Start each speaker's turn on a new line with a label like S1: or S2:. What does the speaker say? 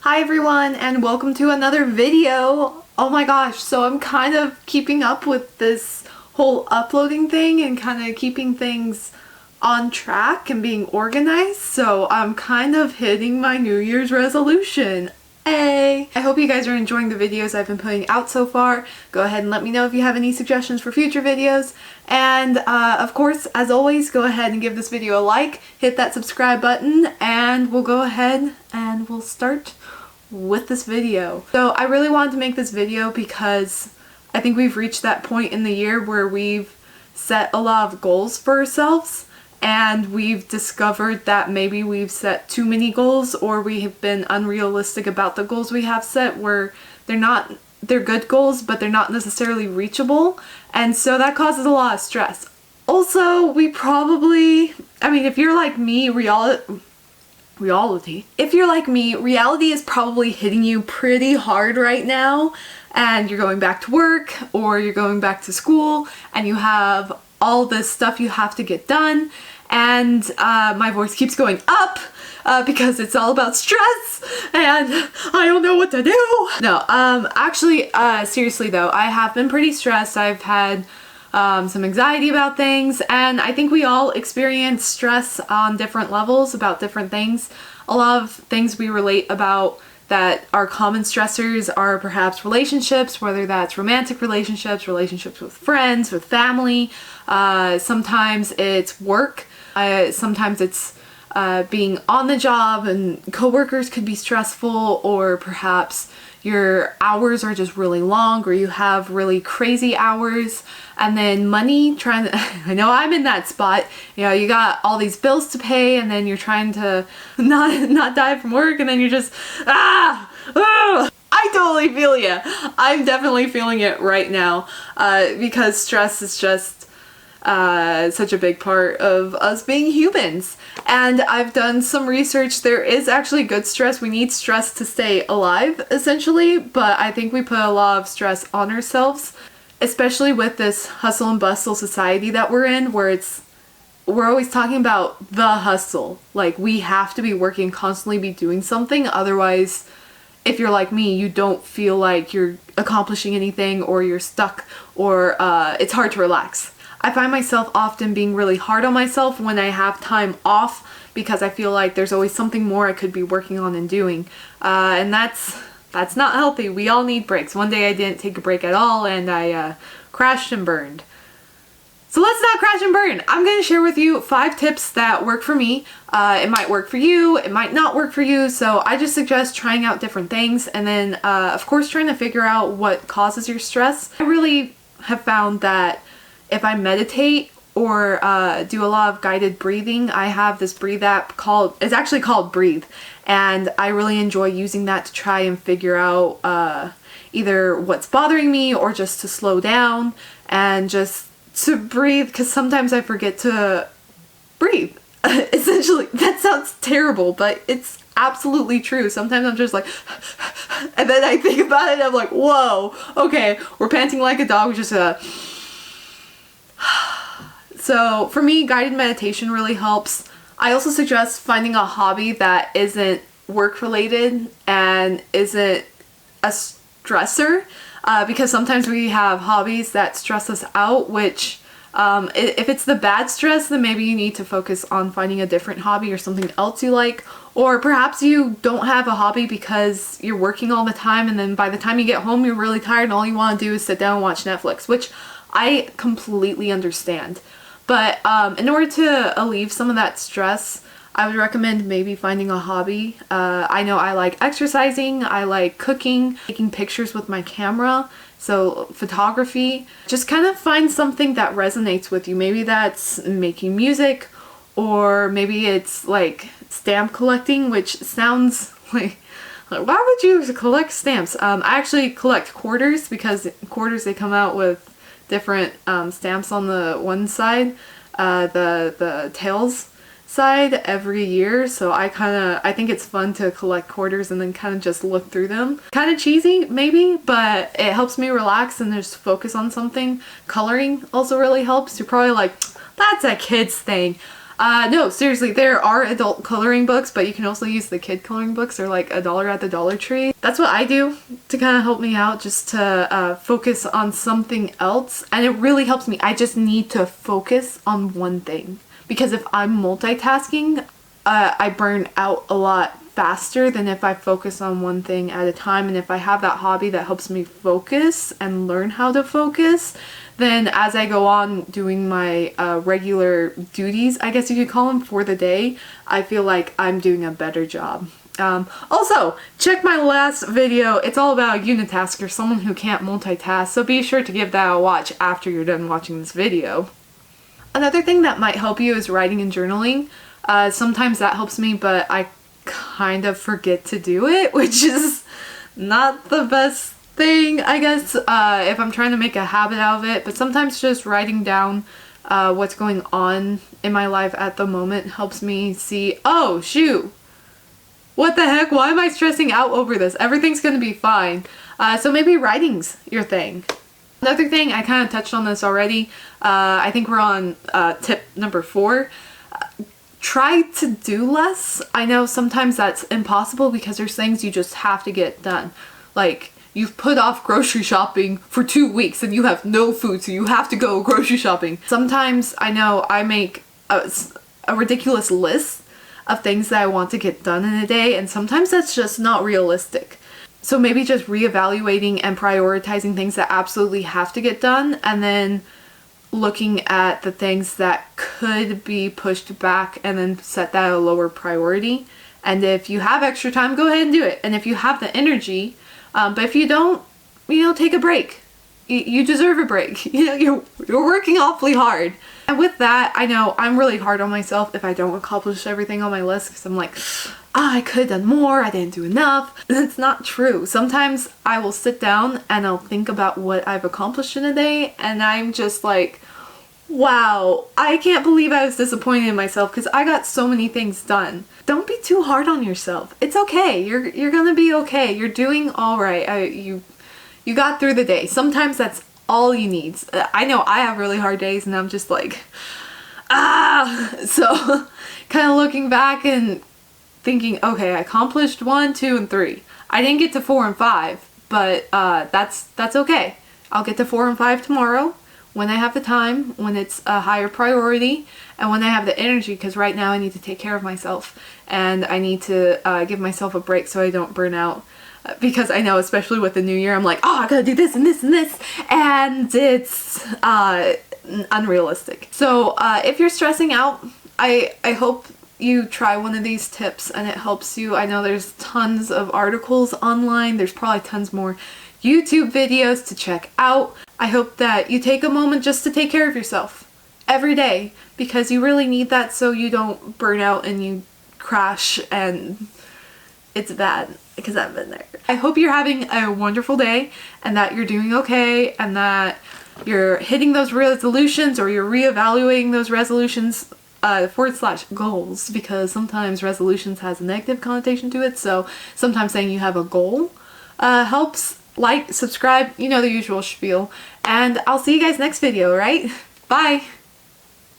S1: Hi everyone and welcome to another video. Oh my gosh, so I'm kind of keeping up with this whole uploading thing and kind of keeping things on track and being organized, so I'm kind of hitting my New Year's resolution. Hey! I hope you guys are enjoying the videos I've been putting out so far. Go ahead and let me know if you have any suggestions for future videos. And of course, as always, go ahead and give this video a like, hit that subscribe button, and we'll go ahead and we'll start with this video. So I really wanted to make this video because I think we've reached that point in the year where we've set a lot of goals for ourselves. And we've discovered that maybe we've set too many goals, or we have been unrealistic about the goals we have set, where they're good goals, but they're not necessarily reachable. And so that causes a lot of stress. Also, if you're like me, reality is probably hitting you pretty hard right now, and you're going back to work or you're going back to school and you have all this stuff you have to get done, and my voice keeps going up because it's all about stress and I don't know what to do. No, seriously though, I have been pretty stressed. I've had some anxiety about things, and I think we all experience stress on different levels about different things. A lot of things we relate about that are common stressors are perhaps relationships, whether that's romantic relationships, relationships with friends, with family. Sometimes it's work. Sometimes it's being on the job, and coworkers could be stressful, or perhaps your hours are just really long, or you have really crazy hours. And then money, I know I'm in that spot. You know, you got all these bills to pay, and then you're trying to not die from work, and then you're just, I totally feel ya. I'm definitely feeling it right now because stress is just such a big part of us being humans. And I've done some research. There is actually good stress. We need stress to stay alive, essentially, but I think we put a lot of stress on ourselves, especially with this hustle and bustle society that we're in, where we're always talking about the hustle. Like, we have to be working, constantly be doing something, otherwise, if you're like me, you don't feel like you're accomplishing anything, or you're stuck, or it's hard to relax. I find myself often being really hard on myself when I have time off, because I feel like there's always something more I could be working on and doing. And that's not healthy. We all need breaks. One day I didn't take a break at all, and I crashed and burned. So let's not crash and burn. I'm going to share with you 5 tips that work for me. It might work for you, it might not work for you, so I just suggest trying out different things, and then of course trying to figure out what causes your stress. I really have found that if I meditate or do a lot of guided breathing, I have this breathe app it's actually called Breathe, and I really enjoy using that to try and figure out either what's bothering me, or just to slow down and just to breathe, because sometimes I forget to breathe. Essentially, that sounds terrible, but it's absolutely true. Sometimes I'm just like, and then I think about it and I'm like, whoa, okay, we're panting like a dog, just So for me, guided meditation really helps. I also suggest finding a hobby that isn't work related and isn't a stressor, because sometimes we have hobbies that stress us out, which if it's the bad stress, then maybe you need to focus on finding a different hobby or something else you like. Or perhaps you don't have a hobby because you're working all the time, and then by the time you get home you're really tired and all you want to do is sit down and watch Netflix, which I completely understand. But in order to alleviate some of that stress, I would recommend maybe finding a hobby. I know I like exercising, I like cooking, taking pictures with my camera, so photography. Just kind of find something that resonates with you. Maybe that's making music, or maybe it's like stamp collecting, which sounds like why would you collect stamps? I actually collect quarters, because quarters, they come out with different stamps on the one side, the tails side, every year. So I think it's fun to collect quarters and then kind of just look through them. Kind of cheesy maybe, but it helps me relax and just focus on something. Coloring also really helps. You're probably like, that's a kid's thing. No, seriously, there are adult coloring books, but you can also use the kid coloring books. They're like $1 at the Dollar Tree. That's what I do to kind of help me out, just to focus on something else. And it really helps me. I just need to focus on one thing. Because if I'm multitasking, I burn out a lot faster than if I focus on one thing at a time. And if I have that hobby that helps me focus and learn how to focus, then as I go on doing my regular duties, I guess you could call them, for the day, I feel like I'm doing a better job. Also, check my last video. It's all about a unitasker, someone who can't multitask, so be sure to give that a watch after you're done watching this video. Another thing that might help you is writing and journaling. Sometimes that helps me, but I kind of forget to do it, which is not the best thing, I guess, if I'm trying to make a habit out of it. But sometimes just writing down what's going on in my life at the moment helps me see, oh shoot, what the heck, why am I stressing out over this? Everything's gonna be fine. So maybe writing's your thing. Another thing, I kind of touched on this already, I think we're on tip number 4. Try to do less. I know sometimes that's impossible because there's things you just have to get done. Like, you've put off grocery shopping for 2 weeks and you have no food, so you have to go grocery shopping. Sometimes I know I make a ridiculous list of things that I want to get done in a day, and sometimes that's just not realistic. So maybe just reevaluating and prioritizing things that absolutely have to get done, and then looking at the things that could be pushed back and then set that at a lower priority. And if you have extra time, go ahead and do it. And if you have the energy, but if you don't, take a break. You deserve a break. You're working awfully hard. And with that, I know I'm really hard on myself if I don't accomplish everything on my list, because I'm like, I could have done more, I didn't do enough. And it's not true. Sometimes I will sit down and I'll think about what I've accomplished in a day, and I'm just like, wow, I can't believe I was disappointed in myself because I got so many things done. Don't be too hard on yourself. It's okay. You're gonna be okay. You're doing all right. You got through the day. Sometimes that's all you need. I know I have really hard days and I'm just like, So kind of looking back and thinking, okay, I accomplished 1, 2, and 3. I didn't get to 4 and 5, but that's okay. I'll get to 4 and 5 tomorrow when I have the time, when it's a higher priority, and when I have the energy, because right now I need to take care of myself and I need to give myself a break so I don't burn out. Because I know, especially with the new year, I'm like, oh, I gotta do this and this and this, and it's unrealistic. So if you're stressing out, I hope you try one of these tips and it helps you. I know there's tons of articles online. There's probably tons more YouTube videos to check out. I hope that you take a moment just to take care of yourself every day, because you really need that so you don't burn out and you crash and it's bad, because I've been there. I hope you're having a wonderful day and that you're doing okay and that you're hitting those resolutions, or you're reevaluating those resolutions / goals, because sometimes resolutions has a negative connotation to it. So sometimes saying you have a goal helps. Like, subscribe, the usual spiel. And I'll see you guys next video, right? Bye!